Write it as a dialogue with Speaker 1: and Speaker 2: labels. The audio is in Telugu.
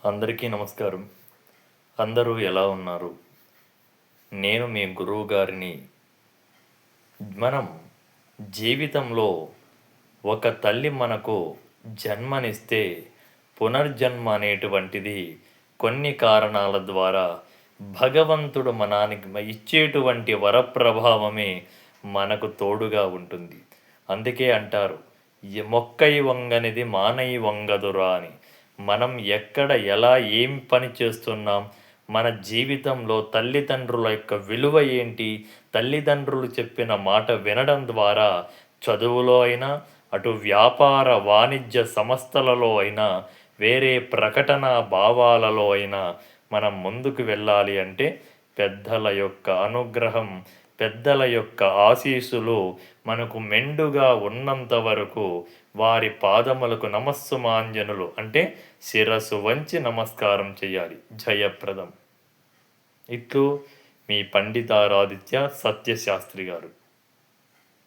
Speaker 1: అందరికీ నమస్కారం. అందరూ ఎలా ఉన్నారు? నేను మీ గురువు గారిని. మనం జీవితంలో ఒక తల్లి మనకు జన్మనిస్తే పునర్జన్మ అనేటువంటిది కొన్ని కారణాల ద్వారా భగవంతుడు మనానికి ఇచ్చేటువంటి వరప్రభావమే మనకు తోడుగా ఉంటుంది. అందుకే అంటారు, మొక్కై వంగనిది మానై వంగదురా అని. మనం ఎక్కడ ఎలా ఏం పని చేస్తున్నాం, మన జీవితంలో తల్లిదండ్రుల యొక్క విలువ ఏంటి, తల్లిదండ్రులు చెప్పిన మాట వినడం ద్వారా చదువులో అయినా, అటు వ్యాపార వాణిజ్య సంస్థలలో అయినా, వేరే ప్రకటన భావాలలో అయినా మనం ముందుకు వెళ్ళాలి అంటే పెద్దల యొక్క అనుగ్రహం, పెద్దల యొక్క ఆశీస్సులు మనకు మెండుగా ఉన్నంత వరకు వారి పాదములకు నమస్సుమాంజనులు అంటే శిరస్సు వంచి నమస్కారం చేయాలి. జయప్రదం. ఇట్లు మీ పండితారాదిత్య సత్యశాస్త్రి గారు.